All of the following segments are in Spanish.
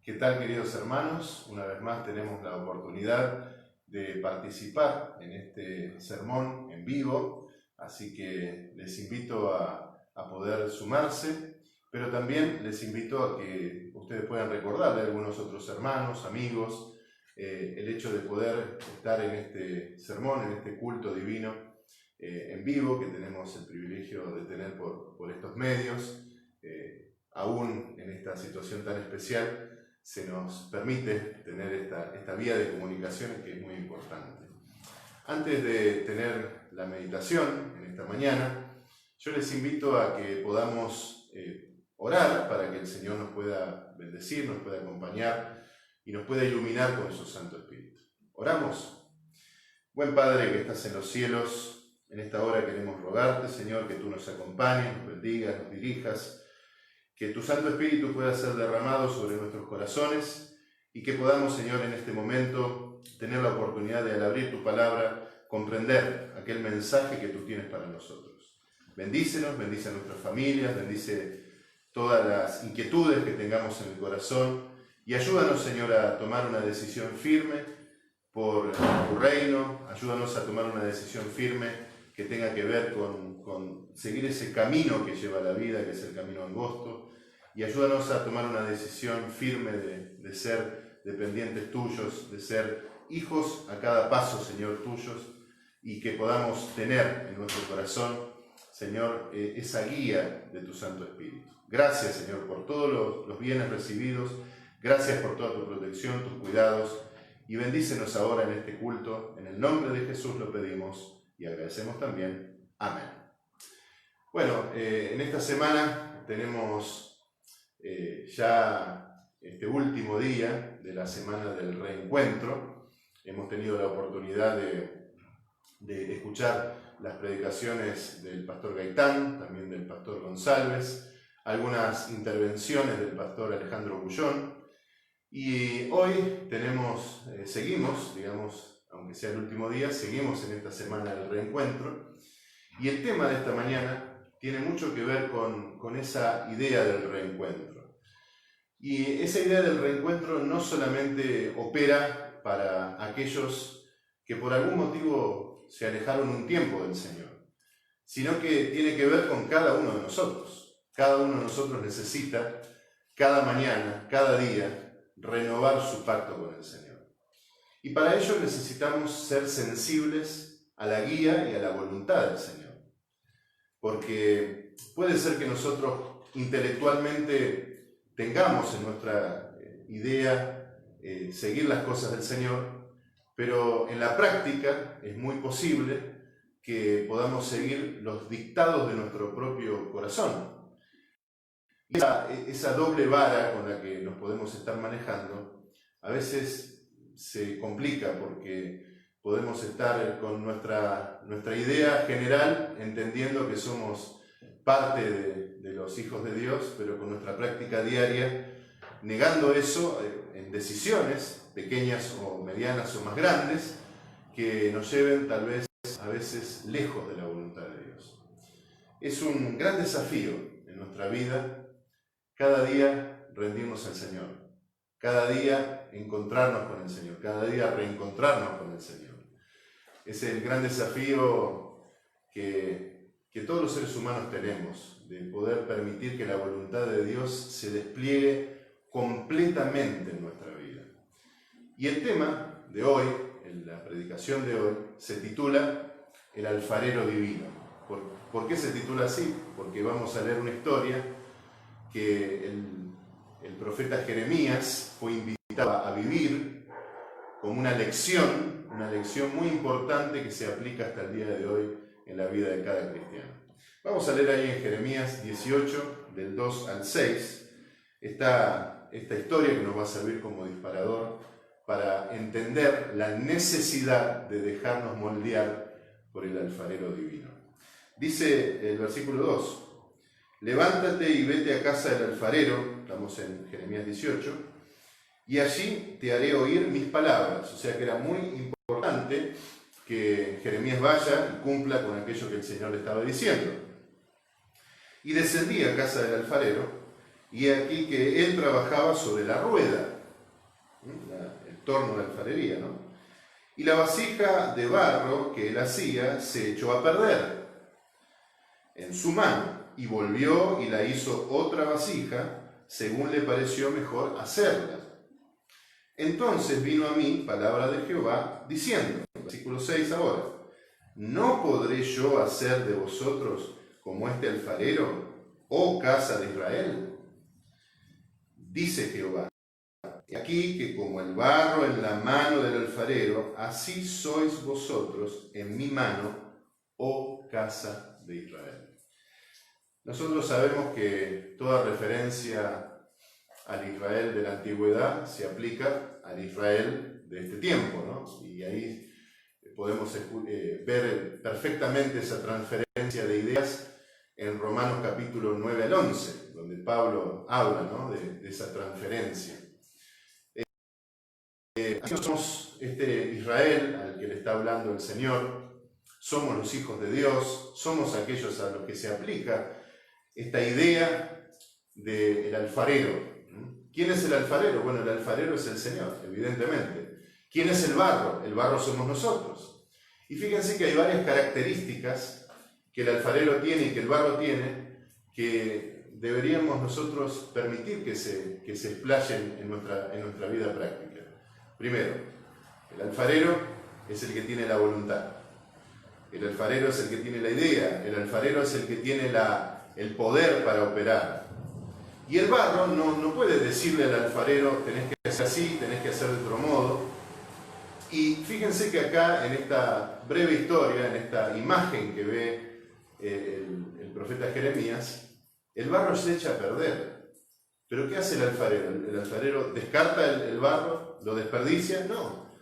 ¿Qué tal, queridos hermanos? Una vez más tenemos la oportunidad de participar en este sermón en vivo, así que les invito a poder sumarse, pero también les invito a que ustedes puedan recordarle a algunos otros hermanos, amigos, el hecho de poder estar en este sermón, en este culto divino en vivo que tenemos el privilegio de tener por estos medios. Aún en esta situación tan especial se nos permite tener esta vía de comunicación que es muy importante. Antes de tener la meditación en esta mañana, yo les invito a que podamos orar para que el Señor nos pueda bendecir, nos pueda acompañar y nos pueda iluminar con su Santo Espíritu. ¿Oramos? Buen Padre que estás en los cielos, en esta hora queremos rogarte, Señor, que tú nos acompañes, nos bendigas, nos dirijas, que tu Santo Espíritu pueda ser derramado sobre nuestros corazones y que podamos, Señor, en este momento tener la oportunidad de, al abrir tu palabra, comprender aquel mensaje que tú tienes para nosotros. Bendícenos, bendice a nuestras familias, bendice todas las inquietudes que tengamos en el corazón y ayúdanos, Señor, a tomar una decisión firme por tu reino, ayúdanos a tomar una decisión firme que tenga que ver con seguir ese camino que lleva a la vida, que es el camino angosto, y ayúdanos a tomar una decisión firme de ser dependientes tuyos, de ser hijos a cada paso, Señor, tuyos, y que podamos tener en nuestro corazón, Señor, esa guía de tu Santo Espíritu. Gracias, Señor, por todos los bienes recibidos, gracias por toda tu protección, tus cuidados, y bendícenos ahora en este culto. En el nombre de Jesús lo pedimos y agradecemos también. Amén. Bueno, en esta semana tenemos ya este último día de la semana del reencuentro. Hemos tenido la oportunidad de escuchar las predicaciones del pastor Gaitán, también del pastor González, algunas intervenciones del pastor Alejandro Bullón, y hoy seguimos, digamos, aunque sea el último día, seguimos en esta semana del reencuentro, y el tema de esta mañana tiene mucho que ver con esa idea del reencuentro. Y esa idea del reencuentro no solamente opera para aquellos que por algún motivo se alejaron un tiempo del Señor, sino que tiene que ver con cada uno de nosotros. Cada uno de nosotros necesita cada mañana, cada día, renovar su pacto con el Señor. Y para ello necesitamos ser sensibles a la guía y a la voluntad del Señor. Porque puede ser que nosotros intelectualmente tengamos en nuestra idea seguir las cosas del Señor, pero en la práctica es muy posible que podamos seguir los dictados de nuestro propio corazón. Y esa doble vara con la que nos podemos estar manejando a veces se complica porque podemos estar con nuestra idea general entendiendo que somos parte de los hijos de Dios, pero con nuestra práctica diaria negando eso en decisiones pequeñas o medianas o más grandes que nos lleven tal vez a veces lejos de la voluntad de Dios. Es un gran desafío en nuestra vida cada día rendirnos al Señor, cada día encontrarnos con el Señor, cada día reencontrarnos con el Señor. Es el gran desafío que todos los seres humanos tenemos, de poder permitir que la voluntad de Dios se despliegue completamente en nuestra vida. Y el tema de hoy, en la predicación de hoy, se titula El alfarero divino. ¿Por qué se titula así? Porque vamos a leer una historia que el profeta Jeremías fue invitado a vivir como una lección muy importante que se aplica hasta el día de hoy en la vida de cada cristiano. Vamos a leer ahí en Jeremías 18, del 2 al 6, esta historia que nos va a servir como disparador para entender la necesidad de dejarnos moldear por el alfarero divino. Dice el versículo 2, levántate y vete a casa del alfarero, estamos en Jeremías 18, y allí te haré oír mis palabras. O sea que era muy importante que Jeremías vaya y cumpla con aquello que el Señor le estaba diciendo. Y descendí a casa del alfarero, y aquí que él trabajaba sobre la rueda, torno de alfarería, ¿no? Y la vasija de barro que él hacía se echó a perder en su mano, y volvió y la hizo otra vasija, según le pareció mejor hacerla. Entonces vino a mí palabra de Jehová, diciendo, versículo 6 ahora, ¿no podré yo hacer de vosotros como este alfarero, oh casa de Israel? Dice Jehová, he aquí que como el barro en la mano del alfarero, así sois vosotros en mi mano, oh casa de Israel. Nosotros sabemos que toda referencia al Israel de la antigüedad se aplica al Israel de este tiempo, ¿no? Y ahí podemos ver perfectamente esa transferencia de ideas en Romanos capítulo 9 al 11, donde Pablo habla, ¿no?, de esa transferencia. Aquí somos este Israel al que le está hablando el Señor, somos los hijos de Dios, somos aquellos a los que se aplica esta idea del alfarero. ¿Quién es el alfarero? Bueno, el alfarero es el Señor, evidentemente. ¿Quién es el barro? El barro somos nosotros. Y fíjense que hay varias características que el alfarero tiene y que el barro tiene que deberíamos nosotros permitir que se explayen en nuestra vida práctica. Primero, el alfarero es el que tiene la voluntad. El alfarero es el que tiene la idea. El alfarero es el que tiene el poder para operar. Y el barro no puede decirle al alfarero, tenés que hacer así, tenés que hacer de otro modo. Y fíjense que acá, en esta breve historia, en esta imagen que ve el profeta Jeremías, el barro se echa a perder. ¿Pero qué hace el alfarero? ¿El alfarero descarta el barro? ¿Lo desperdicia? No.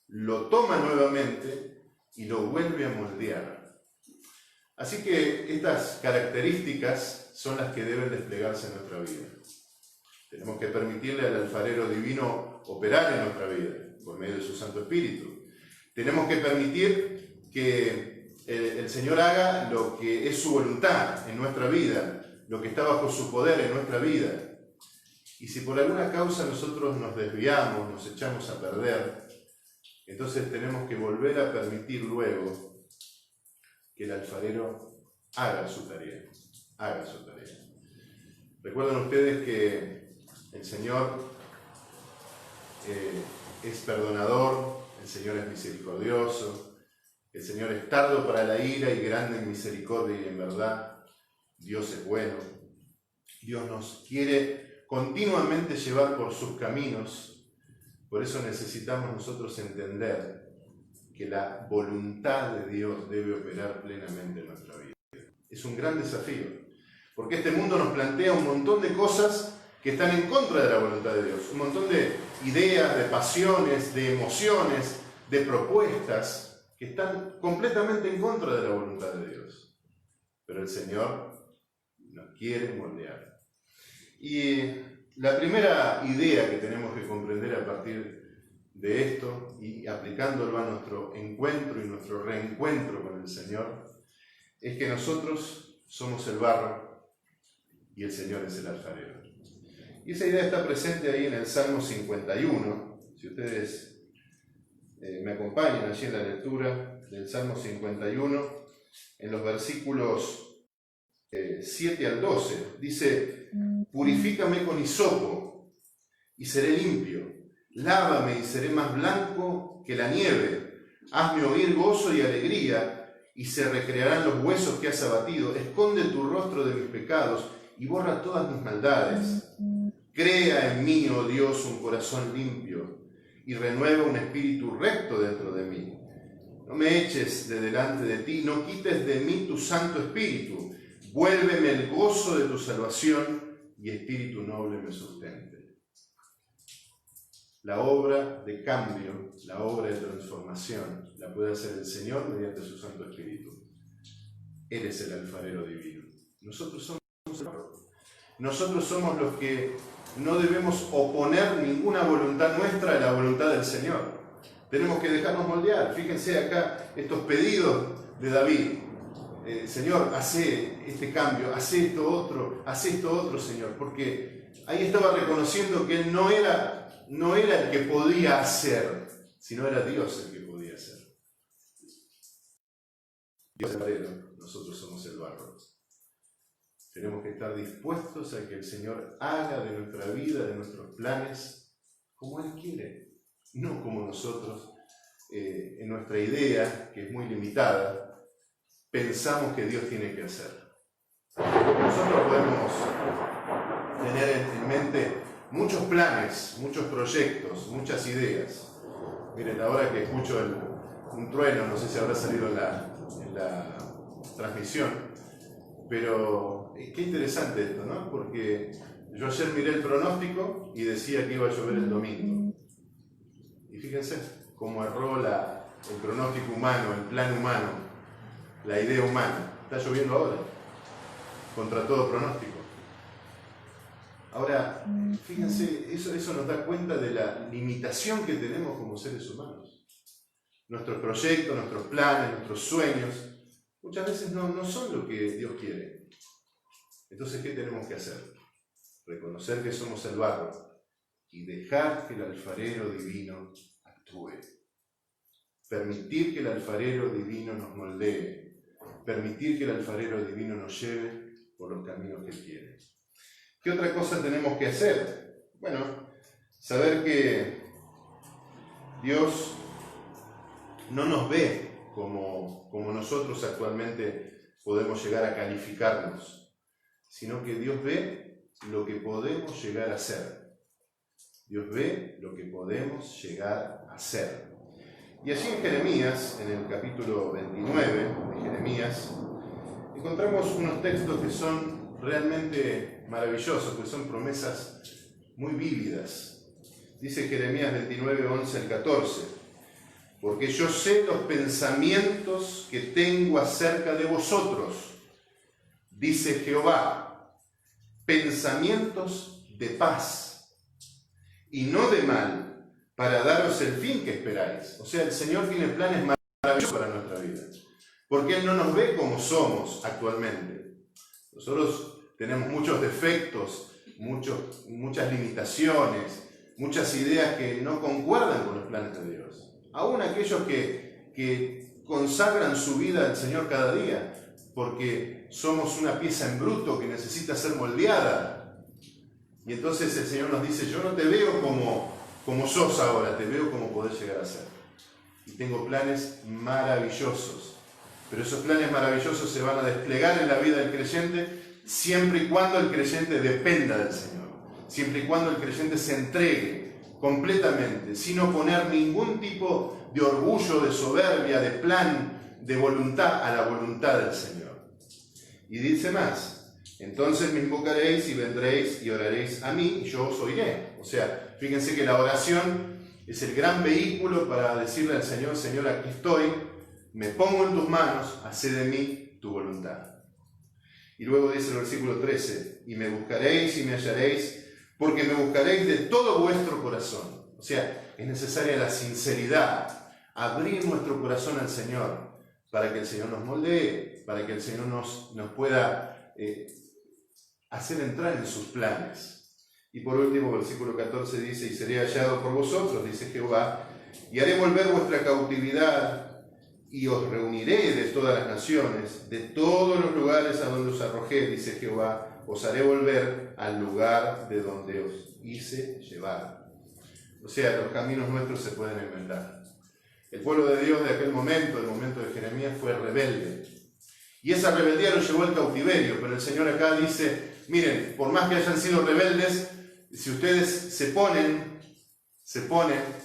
Lo toma nuevamente y lo vuelve a moldear. Así que estas características son las que deben desplegarse en nuestra vida. Tenemos que permitirle al alfarero divino operar en nuestra vida por medio de su Santo Espíritu. Tenemos que permitir que el Señor haga lo que es su voluntad en nuestra vida, lo que está bajo su poder en nuestra vida. Y si por alguna causa nosotros nos desviamos, nos echamos a perder, entonces tenemos que volver a permitir luego que el alfarero haga su tarea. Recuerden ustedes que el Señor es perdonador, el Señor es misericordioso, el Señor es tardo para la ira y grande en misericordia y en verdad. Dios es bueno. Dios nos quiere continuamente llevar por sus caminos. Por eso necesitamos nosotros entender que la voluntad de Dios debe operar plenamente en nuestra vida. Es un gran desafío, porque este mundo nos plantea un montón de cosas que están en contra de la voluntad de Dios, un montón de ideas, de pasiones, de emociones, de propuestas que están completamente en contra de la voluntad de Dios. Pero el Señor nos quiere moldear. Y la primera idea que tenemos que comprender a partir de esto y aplicándolo a nuestro encuentro y nuestro reencuentro con el Señor es que nosotros somos el barro y el Señor es el alfarero. Y esa idea está presente ahí en el Salmo 51. Si ustedes me acompañan allí en la lectura del Salmo 51, en los versículos 7 al 12, dice: purifícame con hisopo y seré limpio. Lávame y seré más blanco que la nieve. Hazme oír gozo y alegría, y se recrearán los huesos que has abatido. Esconde tu rostro de mis pecados y borra todas mis maldades. Crea en mí, oh Dios, un corazón limpio, y renueva un espíritu recto dentro de mí. No me eches de delante de ti, no quites de mí tu Santo Espíritu. Vuélveme el gozo de tu salvación, y espíritu noble me sustente. La obra de cambio, la obra de transformación, la puede hacer el Señor mediante su Santo Espíritu. Él es el alfarero divino. Nosotros somos el barro. Nosotros somos los que no debemos oponer ninguna voluntad nuestra a la voluntad del Señor. Tenemos que dejarnos moldear. Fíjense acá estos pedidos de David. Señor, hace este cambio, hace esto otro, Señor. Porque ahí estaba reconociendo que él no era no era el que podía hacer, sino era Dios el que podía hacer. Dios es el alfarero, nosotros somos el barro. Tenemos que estar dispuestos a que el Señor haga de nuestra vida, de nuestros planes, como Él quiere, no como nosotros, en nuestra idea, que es muy limitada, pensamos que Dios tiene que hacer. Nosotros podemos tener en mente muchos planes, muchos proyectos, muchas ideas. Miren, ahora que escucho un trueno, no sé si habrá salido en la transmisión, pero qué interesante esto, ¿no? Porque yo ayer miré el pronóstico y decía que iba a llover el domingo. Y fíjense cómo erró el pronóstico humano, el plan humano, la idea humana. Está lloviendo ahora, contra todo pronóstico. Ahora, fíjense, eso nos da cuenta de la limitación que tenemos como seres humanos. Nuestros proyectos, nuestros planes, nuestros sueños, muchas veces no son lo que Dios quiere. Entonces, ¿qué tenemos que hacer? Reconocer que somos el barro y dejar que el alfarero divino actúe. Permitir que el alfarero divino nos moldee. Permitir que el alfarero divino nos lleve por los caminos que Él quiere. ¿Qué otra cosa tenemos que hacer? Bueno, saber que Dios no nos ve como nosotros actualmente podemos llegar a calificarnos, sino que Dios ve lo que podemos llegar a ser. Dios ve lo que podemos llegar a ser. Y allí en Jeremías, en el capítulo 29 de Jeremías, encontramos unos textos que son realmente maravillosos, que son promesas muy vívidas. Dice Jeremías 29, 11 al 14, porque yo sé los pensamientos que tengo acerca de vosotros, dice Jehová, pensamientos de paz y no de mal, para daros el fin que esperáis. O sea, el Señor tiene planes maravillosos para nuestra vida, porque Él no nos ve como somos actualmente. Nosotros tenemos muchos defectos, muchas limitaciones, muchas ideas que no concuerdan con los planes de Dios. Aún aquellos que consagran su vida al Señor cada día, porque somos una pieza en bruto que necesita ser moldeada. Y entonces el Señor nos dice, yo no te veo como sos ahora, te veo como podés llegar a ser. Y tengo planes maravillosos. Pero esos planes maravillosos se van a desplegar en la vida del creyente siempre y cuando el creyente dependa del Señor, siempre y cuando el creyente se entregue completamente, sin oponer ningún tipo de orgullo, de soberbia, de plan, de voluntad a la voluntad del Señor. Y dice más, entonces me invocaréis y vendréis y oraréis a mí y yo os oiré. O sea, fíjense que la oración es el gran vehículo para decirle al Señor, Señor, aquí estoy, me pongo en tus manos, hacé de mí tu voluntad. Y luego dice el versículo 13, y me buscaréis y me hallaréis, porque me buscaréis de todo vuestro corazón. O sea, es necesaria la sinceridad, abrir nuestro corazón al Señor, para que el Señor nos moldee, para que el Señor nos pueda hacer entrar en sus planes. Y por último, versículo 14 dice, y seré hallado por vosotros, dice Jehová, y haré volver vuestra cautividad, y os reuniré de todas las naciones, de todos los lugares a donde os arrojé, dice Jehová, os haré volver al lugar de donde os hice llevar. O sea, los caminos nuestros se pueden inventar. El pueblo de Dios de aquel momento, el momento de Jeremías, fue rebelde. Y esa rebeldía lo llevó al cautiverio, pero el Señor acá dice, miren, por más que hayan sido rebeldes, si ustedes se ponen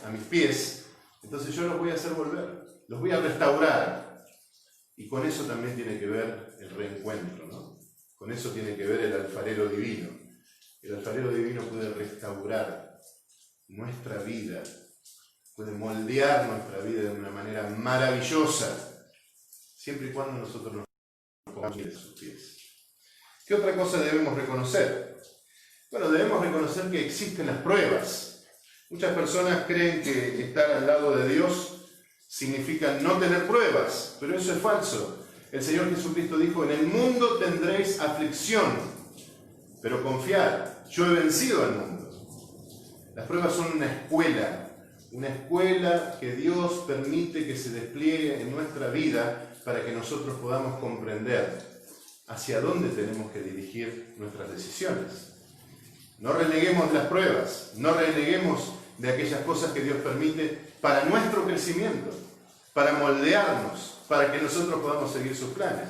a mis pies, entonces yo los voy a hacer volver. Los voy a restaurar. Y con eso también tiene que ver el reencuentro, ¿no? Con eso tiene que ver el alfarero divino. El alfarero divino puede restaurar nuestra vida, puede moldear nuestra vida de una manera maravillosa, siempre y cuando nosotros nos pongamos en sus pies. ¿Qué otra cosa debemos reconocer? Bueno, debemos reconocer que existen las pruebas. Muchas personas creen que estar al lado de Dios significa no tener pruebas, pero eso es falso. El Señor Jesucristo dijo, en el mundo tendréis aflicción, pero confiad, yo he vencido al mundo. Las pruebas son una escuela que Dios permite que se despliegue en nuestra vida para que nosotros podamos comprender hacia dónde tenemos que dirigir nuestras decisiones. No reneguemos de las pruebas, no reneguemos de aquellas cosas que Dios permite para nuestro crecimiento, para moldearnos, para que nosotros podamos seguir sus planes.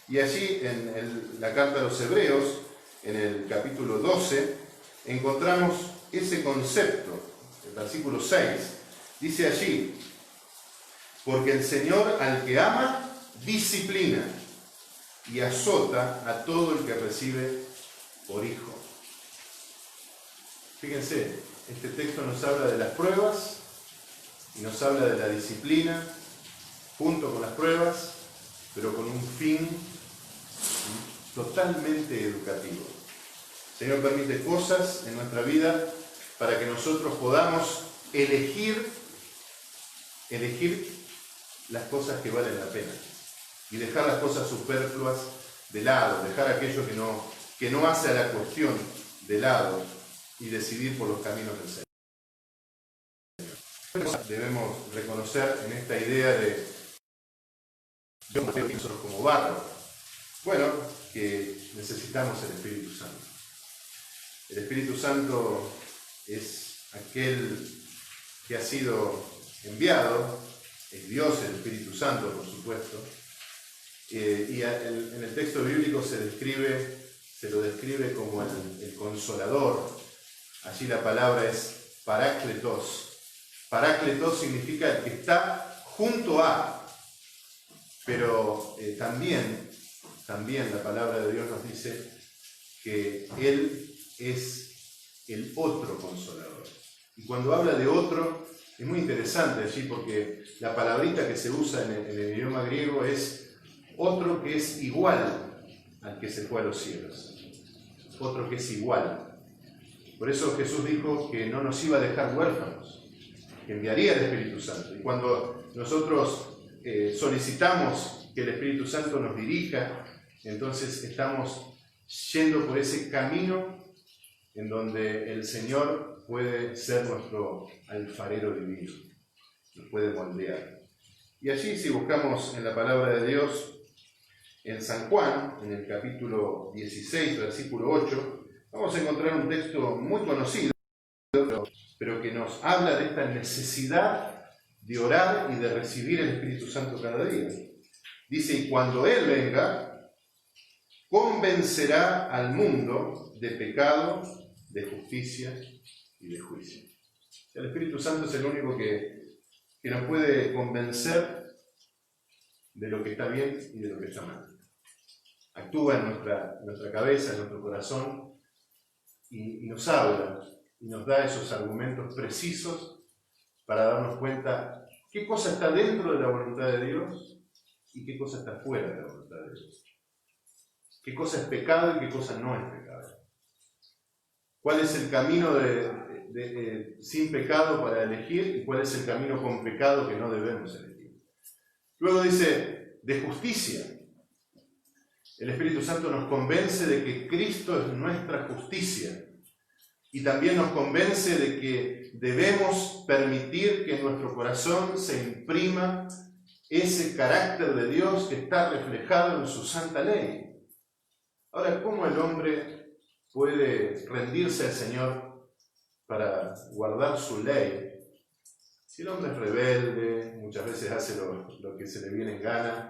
Y allí en la carta a los Hebreos, en el capítulo 12, encontramos ese concepto. El versículo 6 dice allí: porque el Señor al que ama, disciplina y azota a todo el que recibe por hijo. Fíjense, este texto nos habla de las pruebas y nos habla de la disciplina junto con las pruebas, pero con un fin totalmente educativo. El Señor permite cosas en nuestra vida para que nosotros podamos elegir las cosas que valen la pena y dejar las cosas superfluas de lado, dejar aquello que no hace a la cuestión de lado y decidir por los caminos del Señor. Debemos reconocer en esta idea de nosotros como barro, bueno, que necesitamos el Espíritu Santo. El Espíritu Santo es aquel que ha sido enviado, es Dios el Espíritu Santo, por supuesto, y en el texto bíblico se lo describe como el consolador. Allí la palabra es parácletos. Parácletos significa el que está junto a, pero también la palabra de Dios nos dice que Él es el otro consolador. Y cuando habla de otro, es muy interesante allí porque la palabrita que se usa en el idioma griego es otro que es igual al que se fue a los cielos. Otro que es igual. Por eso Jesús dijo que no nos iba a dejar huérfanos, que enviaría el Espíritu Santo. Y cuando nosotros solicitamos que el Espíritu Santo nos dirija, entonces estamos yendo por ese camino en donde el Señor puede ser nuestro alfarero divino, nos puede moldear. Y allí, si buscamos en la palabra de Dios, en San Juan, en el capítulo 16, versículo 8, vamos a encontrar un texto muy conocido, pero que nos habla de esta necesidad de orar y de recibir el Espíritu Santo cada día. Dice: y cuando Él venga, convencerá al mundo de pecado, de justicia y de juicio. El Espíritu Santo es el único que nos puede convencer de lo que está bien y de lo que está mal. Actúa en nuestra cabeza, en nuestro corazón, y nos habla y nos da esos argumentos precisos para darnos cuenta qué cosa está dentro de la voluntad de Dios y qué cosa está fuera de la voluntad de Dios. Qué cosa es pecado y qué cosa no es pecado. ¿Cuál es el camino sin pecado para elegir y cuál es el camino con pecado que no debemos elegir? Luego dice, de justicia. El Espíritu Santo nos convence de que Cristo es nuestra justicia y también nos convence de que debemos permitir que en nuestro corazón se imprima ese carácter de Dios que está reflejado en su santa ley. Ahora, ¿cómo el hombre puede rendirse al Señor para guardar su ley? Si el hombre es rebelde, muchas veces hace lo que se le viene en gana,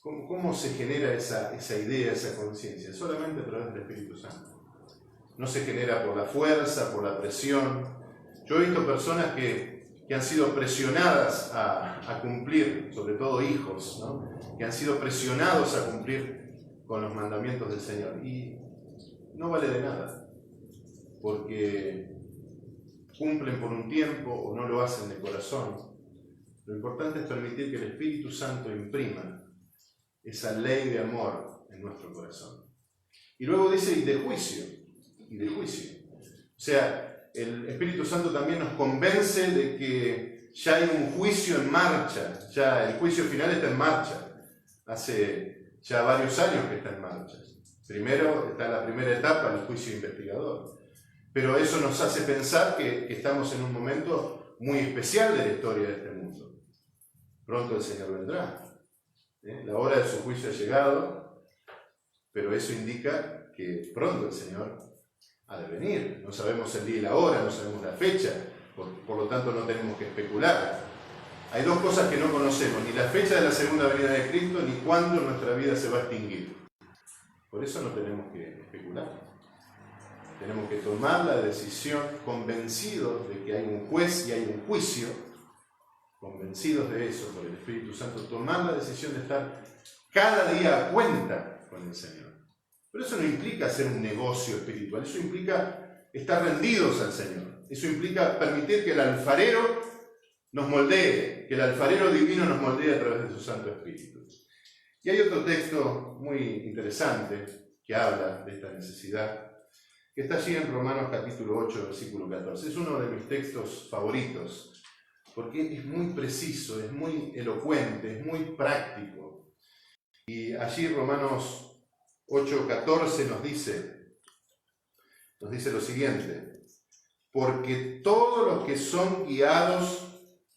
¿cómo se genera esa idea, esa conciencia? Solamente a través del Espíritu Santo. No se genera por la fuerza, por la presión. Yo he visto personas que han sido presionadas a cumplir, sobre todo hijos, ¿no? Que han sido presionados a cumplir con los mandamientos del Señor. Y no vale de nada, porque cumplen por un tiempo o no lo hacen de corazón. Lo importante es permitir que el Espíritu Santo imprima esa ley de amor en nuestro corazón. Y luego dice, y de juicio. O sea, el Espíritu Santo también nos convence de que ya hay un juicio en marcha, ya el juicio final está en marcha. Hace ya varios años que está en marcha. Primero está la primera etapa, el juicio investigador. Pero eso nos hace pensar que estamos en un momento muy especial de la historia de este mundo. Pronto el Señor vendrá. La hora de su juicio ha llegado, pero eso indica que pronto el Señor ha de venir. No sabemos el día y la hora, no sabemos la fecha, por lo tanto no tenemos que especular. Hay dos cosas que no conocemos, ni la fecha de la segunda venida de Cristo, ni cuándo nuestra vida se va a extinguir. Por eso no tenemos que especular. Tenemos que tomar la decisión convencidos de que hay un juez y hay un juicio, convencidos de eso por el Espíritu Santo, tomar la decisión de estar cada día a cuenta con el Señor. Pero eso no implica hacer un negocio espiritual, eso implica estar rendidos al Señor. Eso implica permitir que el alfarero nos moldee, que el alfarero divino nos moldee a través de su Santo Espíritu. Y hay otro texto muy interesante que habla de esta necesidad, que está allí en Romanos capítulo 8, versículo 14. Es uno de mis textos favoritos, porque es muy preciso, es muy elocuente, es muy práctico. Y allí Romanos 8, 14 nos dice lo siguiente: porque todos los que son guiados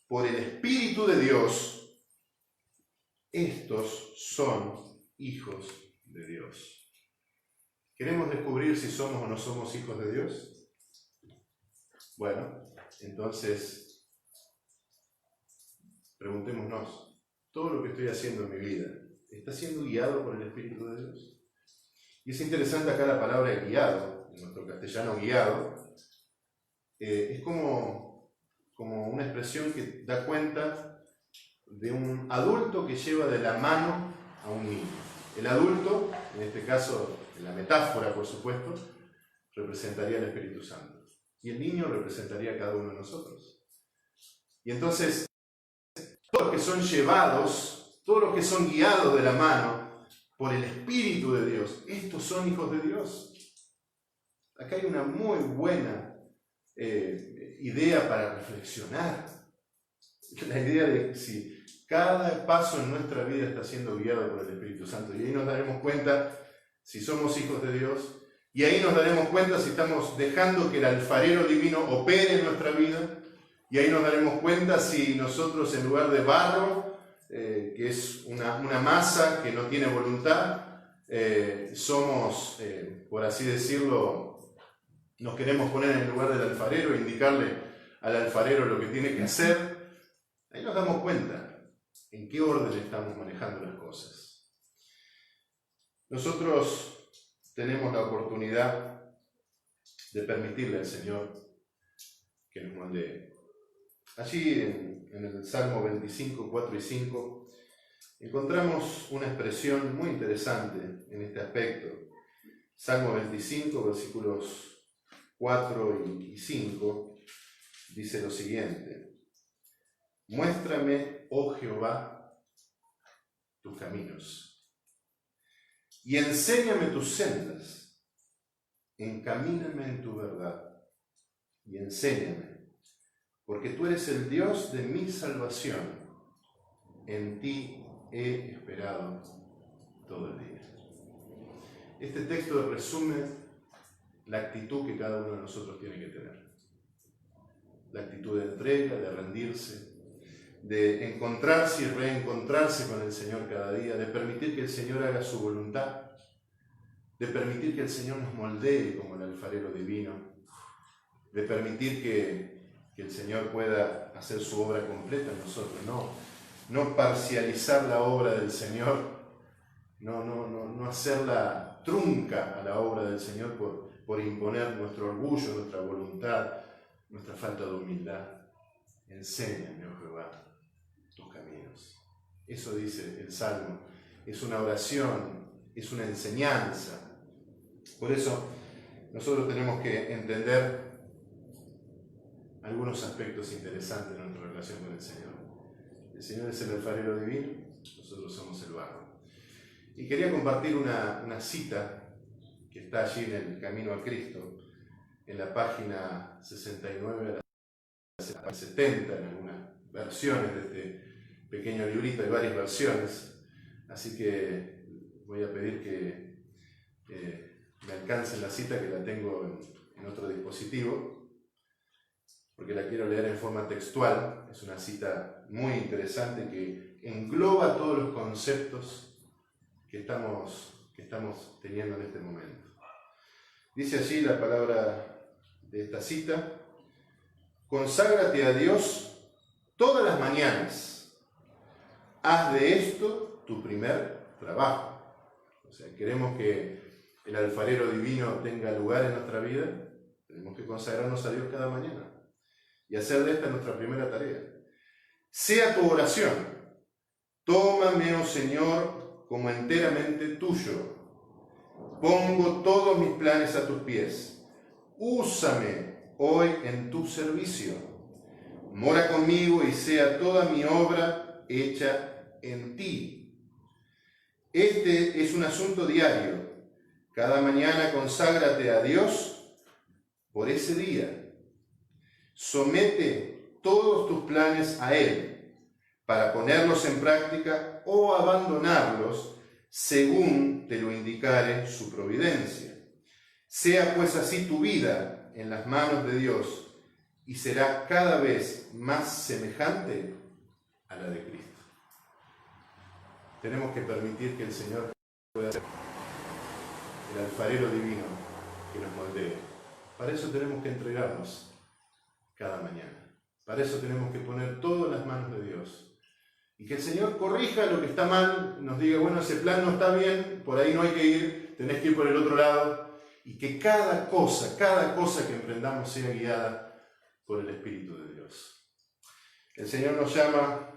por el Espíritu de Dios, estos son hijos de Dios. ¿Queremos descubrir si somos o no somos hijos de Dios? Bueno, entonces preguntémonos, ¿todo lo que estoy haciendo en mi vida está siendo guiado por el Espíritu de Dios? Y es interesante acá la palabra guiado, en nuestro castellano guiado, es como una expresión que da cuenta de un adulto que lleva de la mano a un niño. El adulto, en este caso, en la metáfora, por supuesto, representaría al Espíritu Santo. Y el niño representaría a cada uno de nosotros. Y entonces, todos los que son llevados, todos los que son guiados de la mano por el Espíritu de Dios, estos son hijos de Dios. Acá hay una muy buena idea para reflexionar. La idea de si cada paso en nuestra vida está siendo guiado por el Espíritu Santo. Y ahí nos daremos cuenta si somos hijos de Dios. Y ahí nos daremos cuenta si estamos dejando que el alfarero divino opere en nuestra vida. Y ahí nos daremos cuenta si nosotros, en lugar de barro, que es una masa que no tiene voluntad, somos, por así decirlo, nos queremos poner en el lugar del alfarero e indicarle al alfarero lo que tiene que hacer. Ahí nos damos cuenta en qué orden estamos manejando las cosas. Nosotros tenemos la oportunidad de permitirle al Señor que nos moldee. Allí en el Salmo 25, 4 y 5 encontramos una expresión muy interesante en este aspecto. Salmo 25, versículos 4 y 5, dice lo siguiente: muéstrame, oh Jehová, tus caminos, y enséñame tus sendas. Encamíname en tu verdad, y enséñame, porque tú eres el Dios de mi salvación. En ti he esperado todo el día. Este texto resume la actitud que cada uno de nosotros tiene que tener. La actitud de entrega, de rendirse, de encontrarse y reencontrarse con el Señor cada día, de permitir que el Señor haga su voluntad, de permitir que el Señor nos moldee como el alfarero divino, de permitir que el Señor pueda hacer su obra completa en nosotros, no parcializar la obra del Señor, no hacerla trunca a la obra del Señor por imponer nuestro orgullo, nuestra voluntad, nuestra falta de humildad. Enséñame, oh Jehová, tus caminos. Eso dice el Salmo. Es una oración, es una enseñanza. Por eso nosotros tenemos que entender algunos aspectos interesantes de nuestra relación con el Señor. El Señor es el alfarero divino, nosotros somos el barro. Y quería compartir una cita que está allí en el Camino a Cristo, en la página 69 a la 70, en algunas versiones de este pequeño librito, hay varias versiones, así que voy a pedir que me alcancen la cita, que la tengo en otro dispositivo, porque la quiero leer en forma textual. Es una cita muy interesante que engloba todos los conceptos que estamos teniendo en este momento. Dice allí la palabra de esta cita: conságrate a Dios todas las mañanas. Haz de esto tu primer trabajo. O sea, queremos que el alfarero divino tenga lugar en nuestra vida, tenemos que consagrarnos a Dios cada mañana y hacer de esta nuestra primera tarea. Sea tu oración: tómame, oh Señor, como enteramente tuyo. Pongo todos mis planes a tus pies. Úsame hoy en tu servicio. Mora conmigo y sea toda mi obra hecha en ti. Este es un asunto diario. Cada mañana conságrate a Dios por ese día. Somete todos tus planes a Él para ponerlos en práctica o abandonarlos según te lo indicare su providencia. Sea pues así tu vida en las manos de Dios y será cada vez más semejante a la de Cristo. Tenemos que permitir que el Señor pueda ser el alfarero divino que nos moldee. Para eso tenemos que entregarnos cada mañana. Para eso tenemos que poner todo en las manos de Dios. Y que el Señor corrija lo que está mal, nos diga, bueno, ese plan no está bien, por ahí no hay que ir, tenés que ir por el otro lado. Y que cada cosa que emprendamos sea guiada por el Espíritu de Dios. El Señor nos llama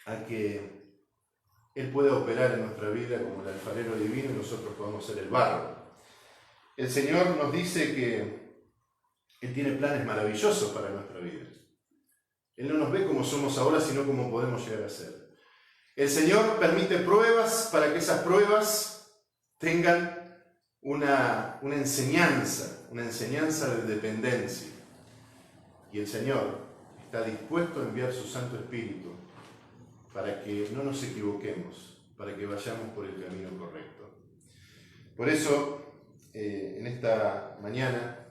a que Él pueda operar en nuestra vida como el alfarero divino y nosotros podamos ser el barro. El Señor nos dice que Él tiene planes maravillosos para nuestra vida. Él no nos ve como somos ahora, sino como podemos llegar a ser. El Señor permite pruebas para que esas pruebas tengan una enseñanza de dependencia. Y el Señor está dispuesto a enviar su Santo Espíritu para que no nos equivoquemos, para que vayamos por el camino correcto. Por eso, en esta mañana,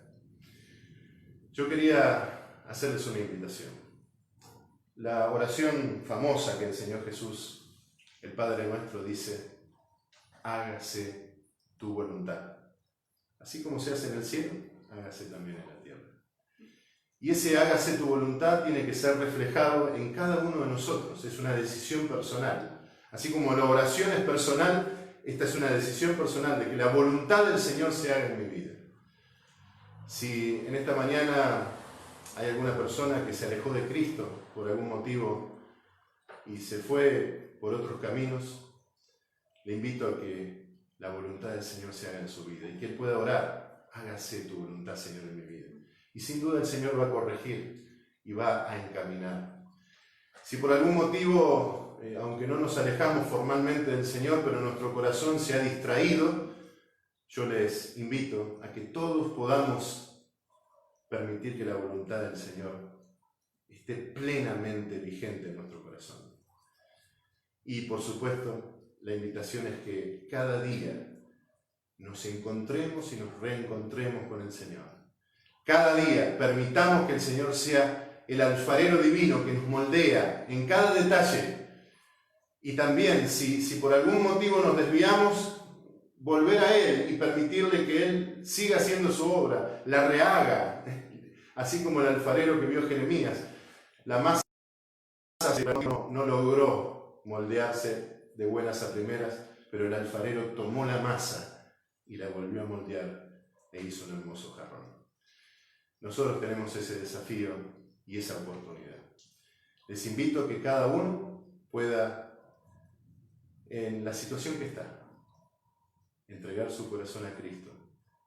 yo quería hacerles una invitación. La oración famosa que el Señor Jesús, el Padre nuestro, dice: hágase tu voluntad. Así como se hace en el cielo, hágase también en la tierra. Y ese hágase tu voluntad tiene que ser reflejado en cada uno de nosotros. Es una decisión personal. Así como la oración es personal, esta es una decisión personal de que la voluntad del Señor se haga en mi vida. Si en esta mañana hay alguna persona que se alejó de Cristo por algún motivo y se fue por otros caminos, le invito a que la voluntad del Señor se haga en su vida y que Él pueda orar: hágase tu voluntad, Señor, en mi vida. Y sin duda el Señor va a corregir y va a encaminar. Si por algún motivo, aunque no nos alejamos formalmente del Señor, pero nuestro corazón se ha distraído, yo les invito a que todos podamos permitir que la voluntad del Señor esté plenamente vigente en nuestro corazón. Y por supuesto, la invitación es que cada día nos encontremos y nos reencontremos con el Señor. Cada día permitamos que el Señor sea el alfarero divino que nos moldea en cada detalle. Y también, si por algún motivo nos desviamos, volver a Él y permitirle que Él siga haciendo su obra, la rehaga, así como el alfarero que vio Jeremías. La masa no logró moldearse de buenas a primeras, pero el alfarero tomó la masa y la volvió a moldear e hizo un hermoso jarrón. Nosotros tenemos ese desafío y esa oportunidad. Les invito a que cada uno pueda, en la situación que está, entregar su corazón a Cristo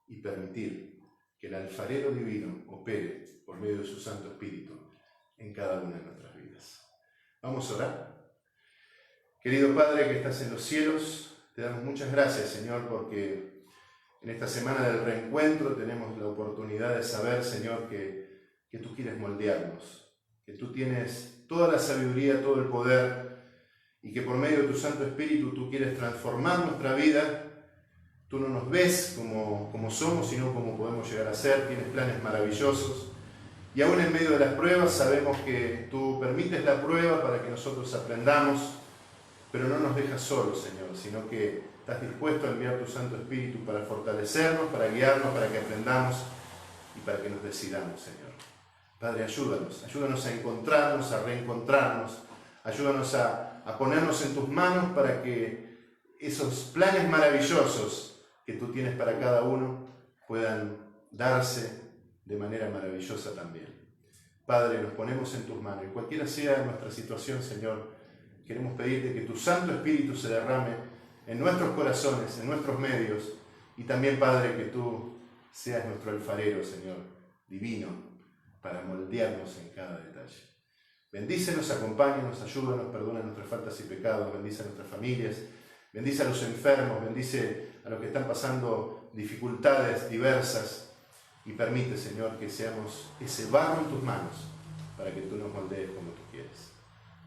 y permitir que el alfarero divino opere por medio de su Santo Espíritu en cada una de nuestras vidas. Vamos a orar. Querido Padre que estás en los cielos, te damos muchas gracias, Señor, porque en esta semana del reencuentro tenemos la oportunidad de saber, Señor, que tú quieres moldearnos, que tú tienes toda la sabiduría, todo el poder, y que por medio de tu Santo Espíritu tú quieres transformar nuestra vida Tú no nos ves como somos, sino como podemos llegar a ser. Tienes planes maravillosos. Y aún en medio de las pruebas sabemos que tú permites la prueba para que nosotros aprendamos, pero no nos dejas solos, Señor, sino que estás dispuesto a enviar tu Santo Espíritu para fortalecernos, para guiarnos, para que aprendamos y para que nos decidamos, Señor. Padre, ayúdanos a encontrarnos, a reencontrarnos, ayúdanos a ponernos en tus manos para que esos planes maravillosos que tú tienes para cada uno puedan darse de manera maravillosa también. Padre, nos ponemos en tus manos y cualquiera sea nuestra situación, Señor, queremos pedirte que tu Santo Espíritu se derrame en nuestros corazones, en nuestros medios, y también, Padre, que tú seas nuestro alfarero, Señor, divino, para moldearnos en cada detalle. Bendícenos, acompáñanos, ayúdanos, perdona nuestras faltas y pecados, bendice a nuestras familias, bendice a los enfermos, bendice a los que están pasando dificultades diversas y permite, Señor, que seamos ese barro en tus manos para que tú nos moldees como tú quieres.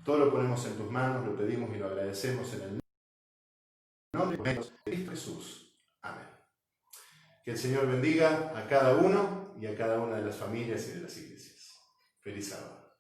Todo lo ponemos en tus manos, lo pedimos y lo agradecemos en el nombre de Cristo Jesús. Amén. Que el Señor bendiga a cada uno y a cada una de las familias y de las iglesias. Feliz sábado.